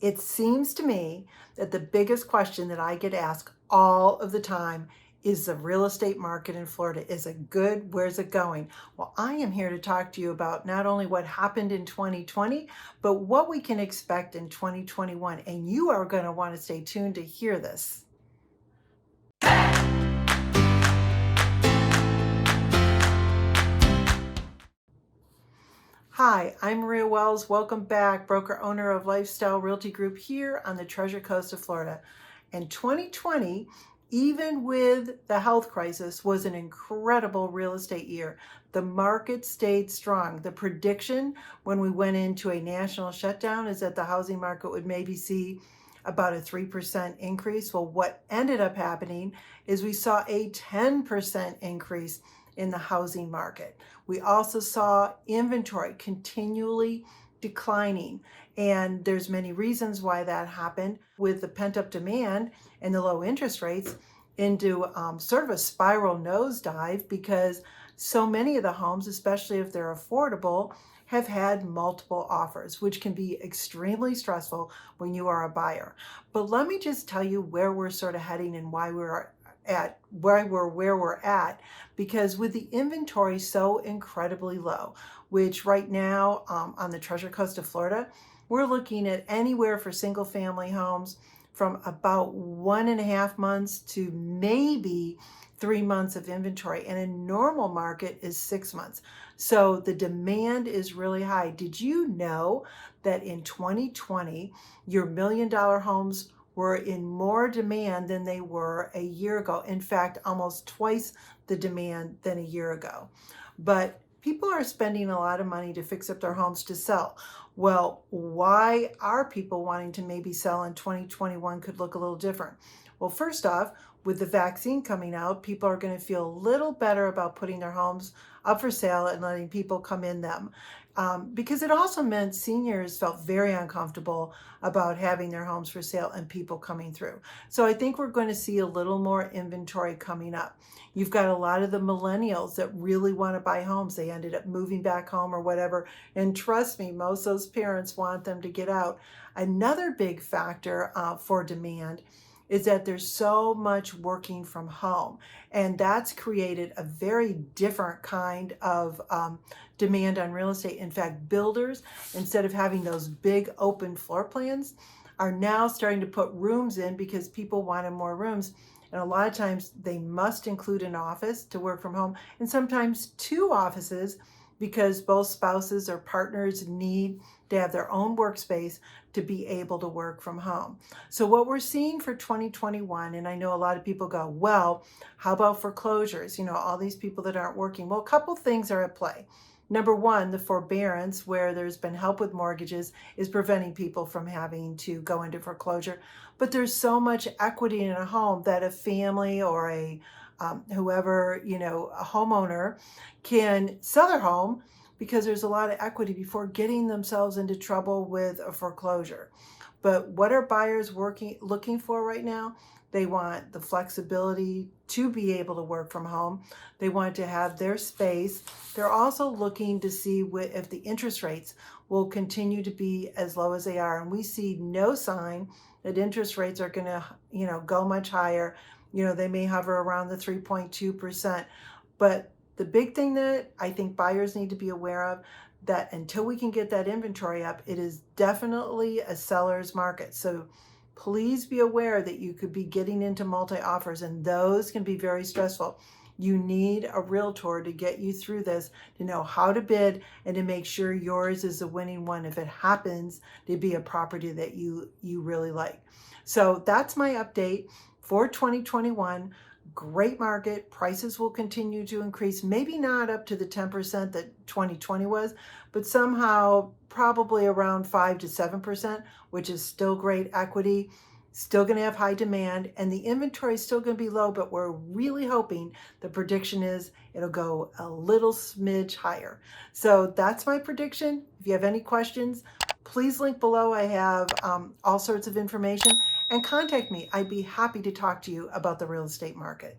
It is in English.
It seems to me that the biggest question that I get asked all of the time is the real estate market in Florida. Is it good? Where's it going? Well, I am here to talk to you about not only what happened in 2020, but what we can expect in 2021. And you are going to want to stay tuned to hear this. Hi, I'm Maria Wells. Welcome back, broker owner of Lifestyle Realty Group here on the Treasure Coast of Florida. And 2020, even with the health crisis, was an incredible real estate year. The market stayed strong. The prediction when we went into a national shutdown is that the housing market would maybe see about a 3% increase. Well, what ended up happening is we saw a 10% increase in the housing market. We also saw inventory continually declining, and there's many reasons why that happened, with the pent-up demand and the low interest rates into sort of a spiral nosedive, because so many of the homes, especially if they're affordable, have had multiple offers, which can be extremely stressful when you are a buyer. But let me just tell you where we're sort of heading and why we're at where we're at, because with the inventory so incredibly low, which right now on the Treasure Coast of Florida, we're looking at anywhere for single family homes from about 1.5 months to maybe 3 months of inventory, and a normal market is 6 months. So the demand is really high. Did you know that in 2020 your $1 million homes were in more demand than they were a year ago? In fact, almost twice the demand than a year ago. But people are spending a lot of money to fix up their homes to sell. Well, why are people wanting to maybe sell in 2021 could look a little different? Well, first off, with the vaccine coming out, people are going to feel a little better about putting their homes up for sale and letting people come in them. Because it also meant seniors felt very uncomfortable about having their homes for sale and people coming through. So I think we're going to see a little more inventory coming up. You've got a lot of the millennials that really want to buy homes. They ended up moving back home or whatever. And trust me, most of those parents want them to get out. Another big factor for demand is that there's so much working from home, and that's created a very different kind of demand on real estate. In fact, builders, instead of having those big open floor plans, are now starting to put rooms in because people wanted more rooms. And a lot of times they must include an office to work from home, and sometimes 2 offices, because both spouses or partners need to have their own workspace to be able to work from home. So what we're seeing for 2021, and I know a lot of people go, well, how about foreclosures? You know, all these people that aren't working. Well, a couple things are at play. Number one, the forbearance, where there's been help with mortgages, is preventing people from having to go into foreclosure. But there's so much equity in a home that a family or a whoever, a homeowner can sell their home, because there's a lot of equity before getting themselves into trouble with a foreclosure. But what are buyers looking for right now? They want the flexibility to be able to work from home. They want to have their space. They're also looking to see if the interest rates will continue to be as low as they are. And we see no sign that interest rates are going to, go much higher. They may hover around the 3.2%. But the big thing that I think buyers need to be aware of, that until we can get that inventory up, it is definitely a seller's market. So please be aware that you could be getting into multi-offers, and those can be very stressful. You need a realtor to get you through this, to know how to bid and to make sure yours is a winning one if it happens to be a property that you really like. So that's my update for 2021. Great market. Prices will continue to increase, maybe not up to the 10% that 2020 was, but somehow probably around 5 to 7%, which is still great equity, still going to have high demand, and the inventory is still going to be low, but we're really hoping, the prediction is it'll go a little smidge higher. So that's my prediction. If you have any questions, please link below. I have all sorts of information, and contact me. I'd be happy to talk to you about the real estate market.